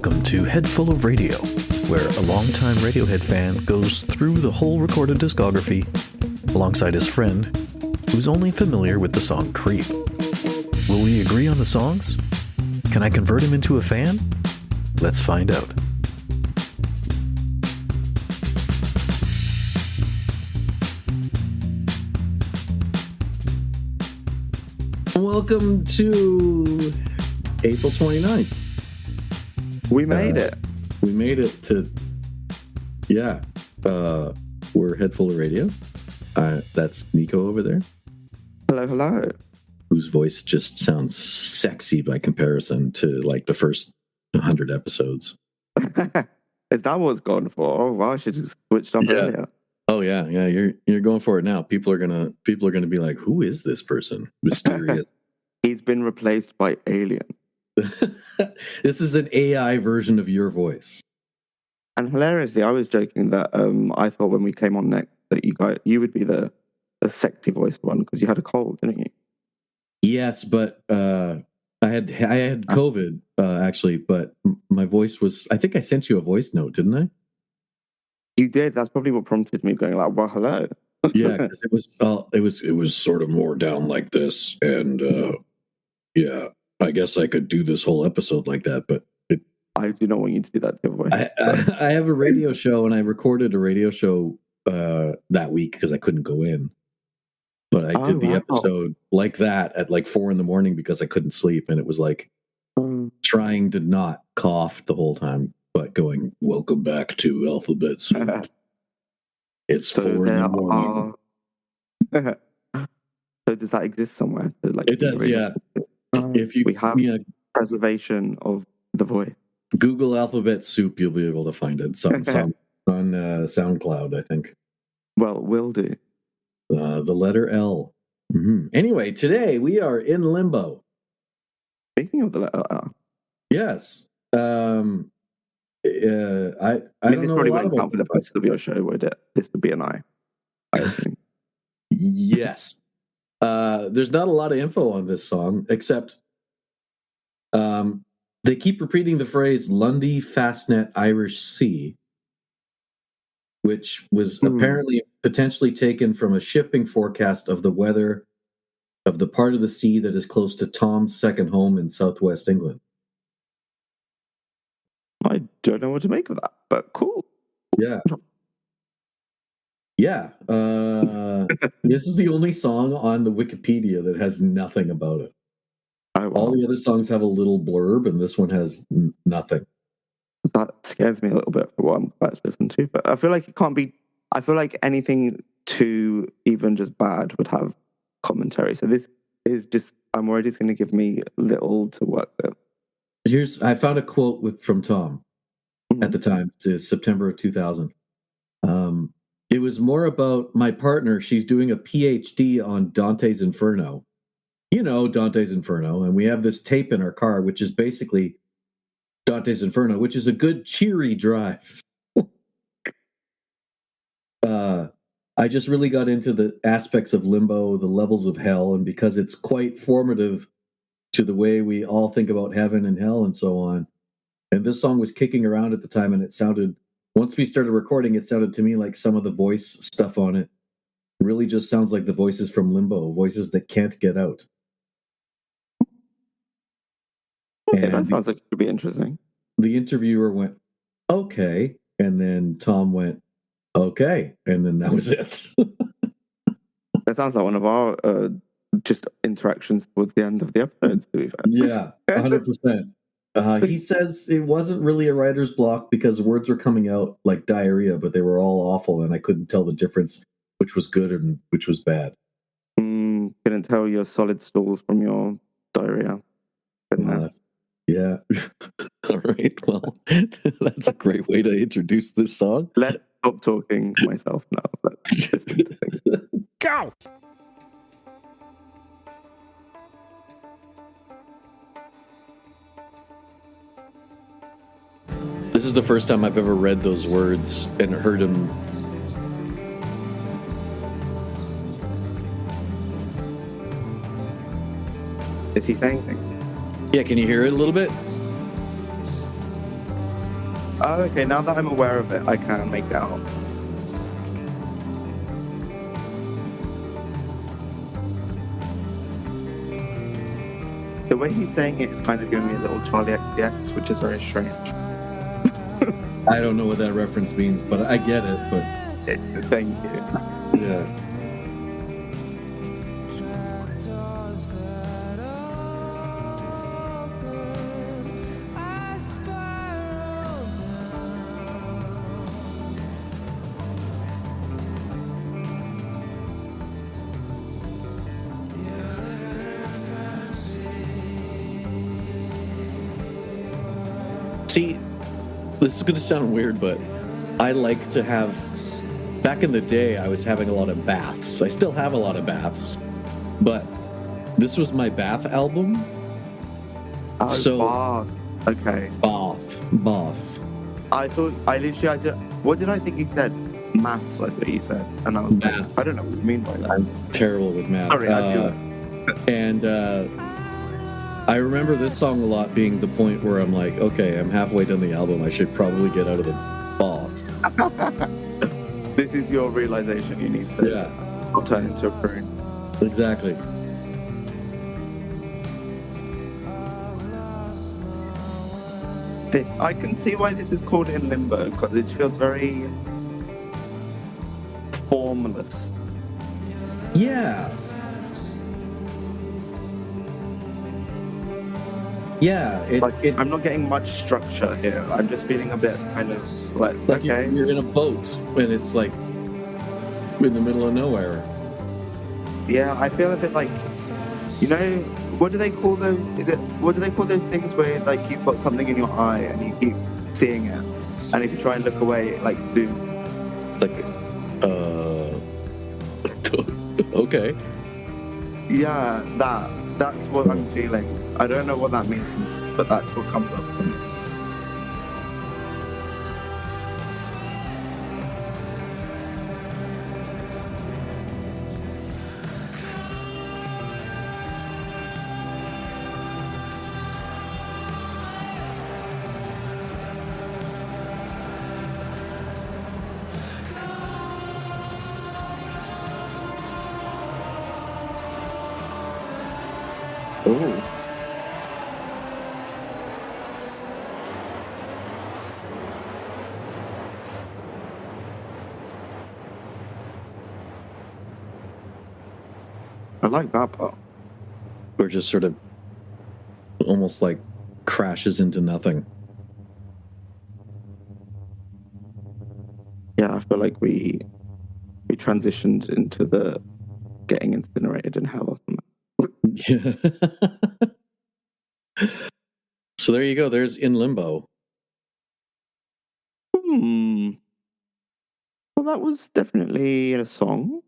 Welcome to Head Full of Radio, where a longtime Radiohead fan goes through the whole recorded discography alongside his friend, who's only familiar with the song Creep. Will we agree on the songs? Can I convert him into a fan? Let's find out. Welcome to April 29th. We made it. We made it to, we're Head Full of Radio. That's Nico over there. Hello, hello. Whose voice just sounds sexy by comparison to like the first 100 episodes. Is that what's gone for? Oh, wow, I should have switched up earlier. Oh yeah, you're going for it now. People are gonna be like, who is this person? Mysterious. He's been replaced by alien. This is an AI version of your voice. And hilariously, I was joking that I thought when we came on next that you would be the sexy voiced one because you had a cold, didn't you? Yes, but I had COVID actually, but my voice was. I think I sent you a voice note, didn't I? You did. That's probably what prompted me going like, "Well, hello." Yeah, because it was sort of more down like this, and I guess I could do this whole episode like that, but I do not want you to do that to your voice. I have a radio show, and I recorded a radio show that week because I couldn't go in. But I did the episode like that at like 4 a.m. because I couldn't sleep, and it was like trying to not cough the whole time, but going, "Welcome back to Alphabet Soup." It's so 4 a.m. So does that exist somewhere? It does, yeah. If you we have preservation of the voice. Google Alphabet Soup, you'll be able to find it. It's on SoundCloud, I think. Well, will do. The letter L. Mm-hmm. Anyway, today we are in Limbo. Speaking of the letter L. Yes. I don't this know probably wouldn't count for the prices of your show, would it? This would be an I assume. Yes. There's not a lot of info on this song, except they keep repeating the phrase Lundy Fastnet Irish Sea, which was apparently potentially taken from a shipping forecast of the weather of the part of the sea that is close to Tom's second home in southwest England. I don't know what to make of that, but cool. Yeah. Yeah. This is the only song on the Wikipedia that has nothing about it. All the other songs have a little blurb, and this one has nothing. That scares me a little bit for what I'm about to listen to, but I feel like it can't be. I feel like anything too even just bad would have commentary. So this is just. I'm worried it's going to give me little to work with. I found a quote from Tom at the time. It's September of 2000. It was more about my partner. She's doing a PhD on Dante's Inferno. You know, Dante's Inferno. And we have this tape in our car, which is basically Dante's Inferno, which is a good, cheery drive. I just really got into the aspects of Limbo, the levels of hell, and because it's quite formative to the way we all think about heaven and hell and so on. And this song was kicking around at the time, and it sounded... Once we started recording, it sounded to me like some of the voice stuff on it really just sounds like the voices from Limbo, voices that can't get out. Okay, that sounds like it could be interesting. The interviewer went, okay, and then Tom went, okay, and then that was it. That sounds like one of our just interactions towards the end of the episodes, to be fair. Yeah, 100%. He says it wasn't really a writer's block because words were coming out like diarrhea, but they were all awful, and I couldn't tell the difference, which was good and which was bad. Couldn't tell your solid stools from your diarrhea. Yeah. All right. Well, that's a great way to introduce this song. Let's stop talking to myself now. Let's listen to things. Go! This is the first time I've ever read those words and heard them. Is he saying things? Yeah, can you hear it a little bit? Oh, okay. Now that I'm aware of it, I can make it out. The way he's saying it is kind of giving me a little Charlie XCX, which is very strange. I don't know what that reference means, but I get it. But Thank you. yeah. See, this is going to sound weird, but I like to have. Back in the day, I was having a lot of baths. I still have a lot of baths, but this was my bath album. Oh, So bath. Okay. bath. I did. What did I think you said? Maths, I thought you said. And I was like, I don't know what you mean by that. I'm terrible with math. Sorry, and I remember this song a lot being the point where I'm like, okay, I'm halfway done the album. I should probably get out of the bath. This is your realization. You need to I'll turn into a prune. Exactly. I can see why this is called In Limbo, because it feels very formless. Yeah. Yeah. I'm not getting much structure here. I'm just feeling a bit kind of like okay. You're in a boat and it's like in the middle of nowhere. Yeah, I feel a bit like, what do they call those? What do they call those things where like you've got something in your eye and you keep seeing it, and if you try and look away, it like do. Like, okay. Yeah, that's what I'm feeling. I don't know what that means, but that's what comes up for me. Oh. I like that part. Or just sort of almost like crashes into nothing. Yeah, I feel like we transitioned into the getting incinerated in hell or something. Yeah. So there you go. There's In Limbo. Well, that was definitely a song.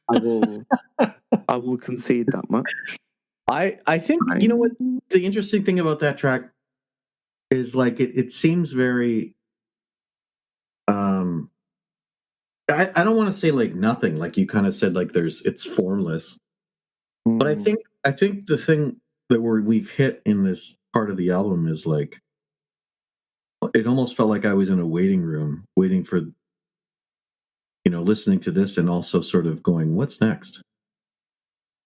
I will concede that much. I think, you know what, the interesting thing about that track is like it seems very I don't want to say like nothing, like you kind of said, like it's formless. But I think the thing that we've hit in this part of the album is like it almost felt like I was in a waiting room waiting for listening to this and also sort of going, what's next?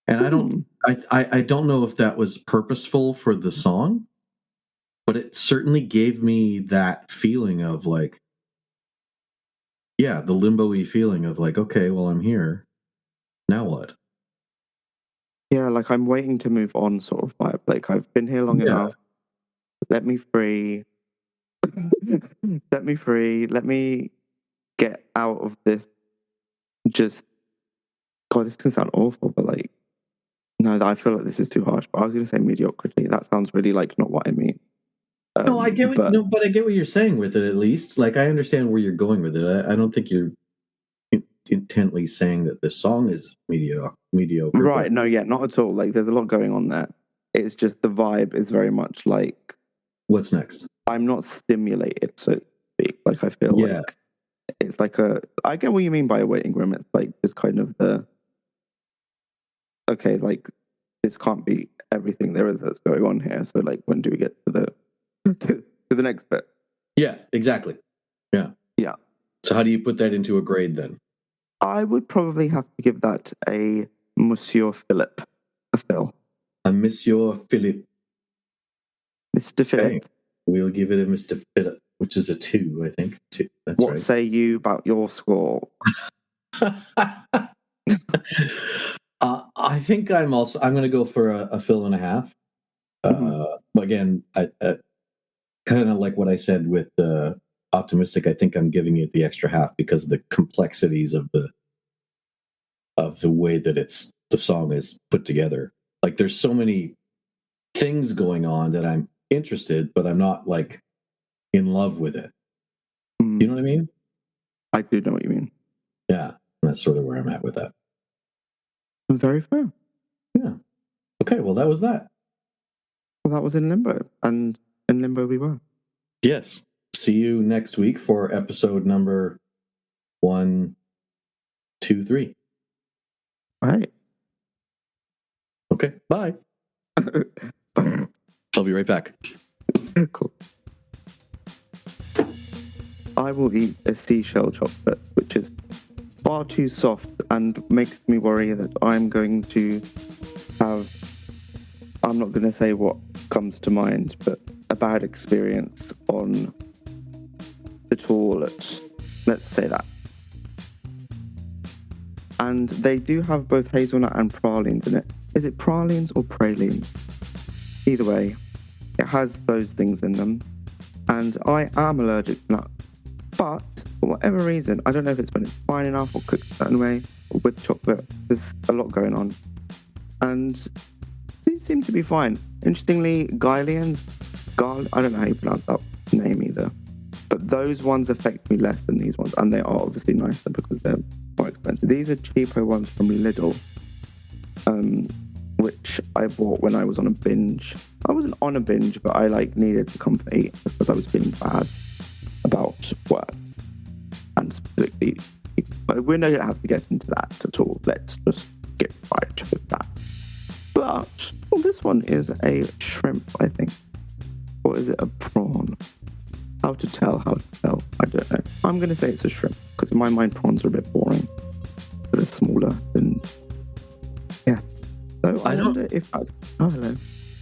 And I don't know if that was purposeful for the song, but it certainly gave me that feeling of like, yeah, the limbo-y feeling of like, okay, well, I'm here. Now what? Yeah, like I'm waiting to move on sort of vibe. Like I've been here long enough. Let me free. Let me free. Let me get out of this. Just, God, this can sound awful, but like, no, I feel like this is too harsh. But I was going to say mediocrity. That sounds really like not what I mean. No, I get but I get what you're saying with it. At least, like, I understand where you're going with it. I don't think you're intently saying that the song is mediocre. Right? No, yeah, not at all. Like, there's a lot going on there. It's just the vibe is very much like, what's next? I'm not stimulated, so to speak. Like, I feel like it's like I get what you mean by a waiting room. It's like just kind of okay, like this can't be everything there is that's going on here. So like, when do we get to the to the next bit? Yeah, exactly. Yeah. Yeah. So how do you put that into a grade then? I would probably have to give that a Monsieur Philip, a Phil. A Monsieur Philippe. Mr. Philip. Okay. We'll give it a Mr. Philip, which is a 2, I think. 2. That's What right. say you about your score? I think I'm going to go for a Phil and a half. Again, I kind of like what I said with Optimistic. I think I'm giving it the extra half because of the complexities of the way that the song is put together. Like there's so many things going on that I'm interested, but I'm not like in love with it. You know what I mean? I do know what you mean. Yeah, that's sort of where I'm at with that. Very fair. Yeah. Okay, well, that was that. Well, that was in Limbo, and in Limbo we were. Yes. See you next week for episode number 1, 2, 3. All right. Okay, bye. Bye. I'll be right back. Cool. I will eat a seashell chocolate, which is far too soft and makes me worry that I'm going to have, I'm not going to say what comes to mind, but a bad experience on the toilet. Let's say that. And they do have both hazelnut and pralines in it. Is it pralines or pralines? Either way, it has those things in them. And I am allergic to nuts. But for whatever reason, I don't know if it's when it's fine enough or cooked a certain way or with chocolate, there's a lot going on. And these seem to be fine. Interestingly, Guylians, I don't know how you pronounce that name either. But those ones affect me less than these ones. And they are obviously nicer because they're more expensive. These are cheaper ones from Lidl, which I bought when I was on a binge. I wasn't on a binge, but I needed to come to eat because I was feeling bad about work. And specifically, but we don't have to get into that at all. Let's just get right to that. But this one is a shrimp, I think. Or is it a prawn? How to tell? I don't know. I'm going to say it's a shrimp because in my mind prawns are a bit boring. They're smaller and yeah. So I wonder if that's... Oh, hello.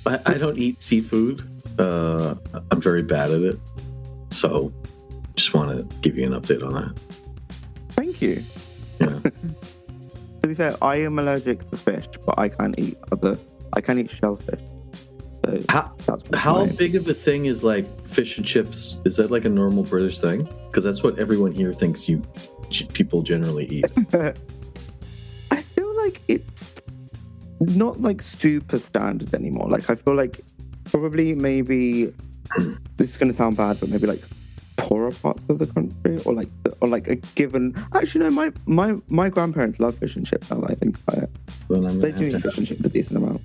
I don't eat seafood. I'm very bad at it. So just want to give you an update on that. Thank you. Yeah. To be fair, I am allergic to fish, but I can eat shellfish. So how big of a thing is fish and chips? Is that a normal British thing? Because that's what everyone here thinks people generally eat. I feel like it's not super standard anymore. I feel like probably maybe this is going to sound bad, but maybe poorer parts of the country or a given. Actually, no, my grandparents love fish and chips. Now that I think about it, they do eat fish and chips a decent amount.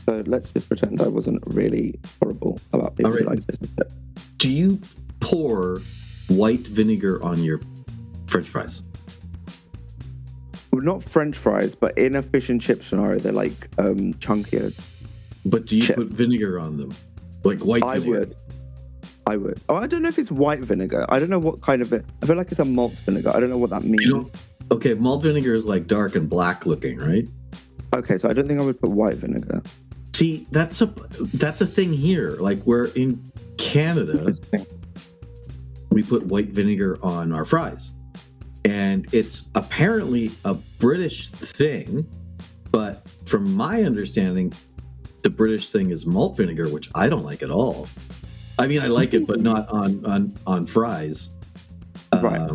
So let's just pretend I wasn't really horrible about people who like fish and chips. Do you pour white vinegar on your French fries? Well, not French fries, but in a fish and chip scenario, they're chunkier. But do you put vinegar on them? White vinegar? I would. Oh, I don't know if it's white vinegar. I don't know what kind of it. I feel like it's a malt vinegar. I don't know what that means. Okay, malt vinegar is dark and black looking, right? Okay, so I don't think I would put white vinegar. See, that's a thing here. We're in Canada, we put white vinegar on our fries. And it's apparently a British thing, but from my understanding, the British thing is malt vinegar, which I don't like at all. I mean, I like it, but not on fries. Right.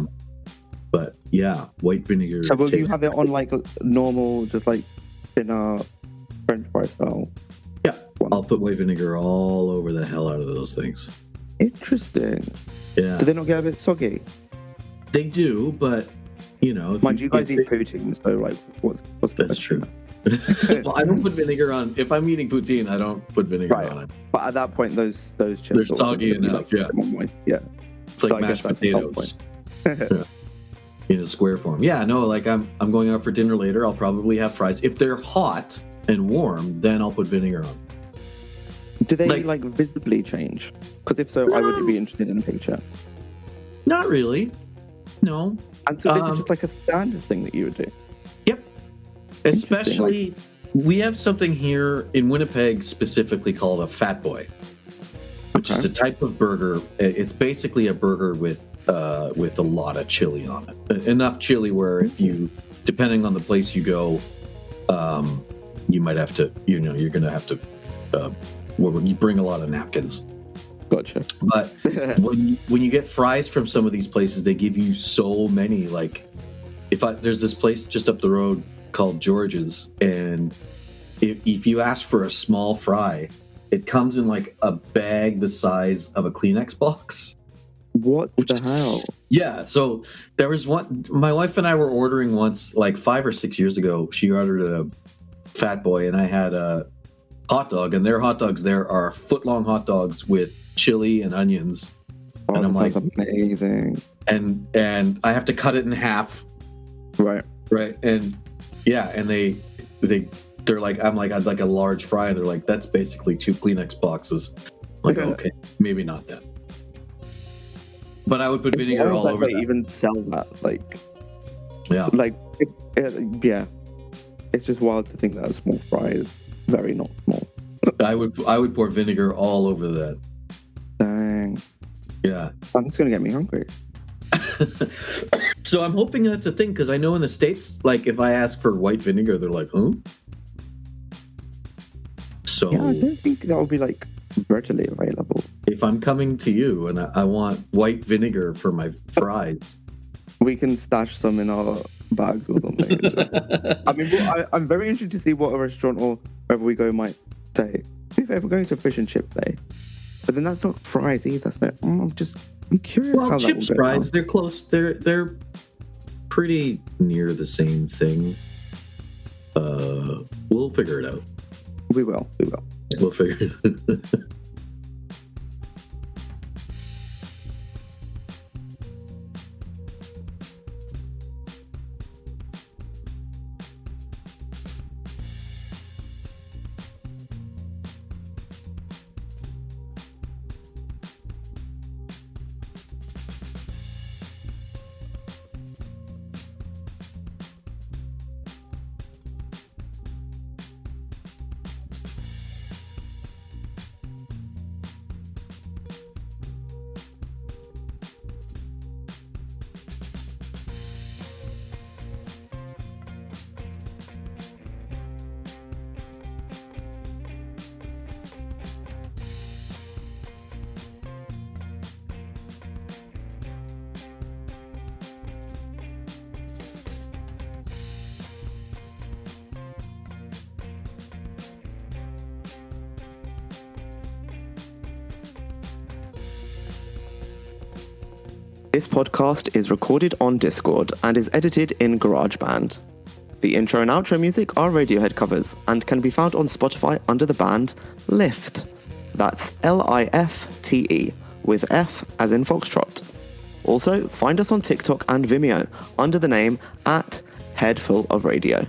But yeah, white vinegar. So will you have it on normal, just thinner French fry style? Yeah, I'll put white vinegar all over the hell out of those things. Interesting. Yeah. Do they not get a bit soggy? They do, but Mind you guys eat poutine, so what's the That's true. Well, I don't put vinegar on. If I'm eating poutine, I don't put vinegar on it. But at that point, those chips they're soggy enough. Yeah. Yeah. It's like mashed potatoes. In a square form. Yeah. No. I'm going out for dinner later. I'll probably have fries. If they're hot and warm, then I'll put vinegar on. Do they visibly change? Because if so, I would be interested in a picture. Not really. No. And so this is just like a standard thing that you would do? Yep. Especially, we have something here in Winnipeg specifically called a Fat Boy, which is a type of burger. It's basically a burger with a lot of chili on it. Enough chili where if you, depending on the place you go, you might have to, you're going to have to, you bring a lot of napkins. Gotcha. But when you get fries from some of these places, they give you so many. Like, there's this place just up the road called George's, and if you ask for a small fry, it comes in like a bag the size of a Kleenex box. What the hell? Yeah. So there was one. My wife and I were ordering once, like 5 or 6 years ago. She ordered a Fat Boy, and I had a hot dog, and their hot dogs there are foot-long hot dogs with chili and onions. Oh, and I'm like, amazing. And I have to cut it in half. Right. And yeah, and they're like, I'm like, I'd like a large fry, and they're like, that's basically 2 Kleenex boxes. I'm like, okay, maybe not that. But I would put vinegar all over that. Even sell that, yeah, yeah. It's just wild to think that a small fry is very not small. I would pour vinegar all over that. Dang. Yeah. That's gonna get me hungry. So I'm hoping that's a thing, because I know in the States, like if I ask for white vinegar, they're like, huh? So yeah, I don't think that will be readily available. If I'm coming to you and I want white vinegar for my fries, we can stash some in our bags or something. I'm very interested to see what a restaurant or wherever we go might say. If we're going to a fish and chip day, but then that's not fries either. So I'm curious how that will go. Chips, fries, they're close. They're pretty near the same thing. We'll figure it out. We will. We'll figure it out. This podcast is recorded on Discord and is edited in GarageBand. The intro and outro music are Radiohead covers and can be found on Spotify under the band Lift. That's Lifte, with F as in Foxtrot. Also, find us on TikTok and Vimeo under the name @Headful of Radio.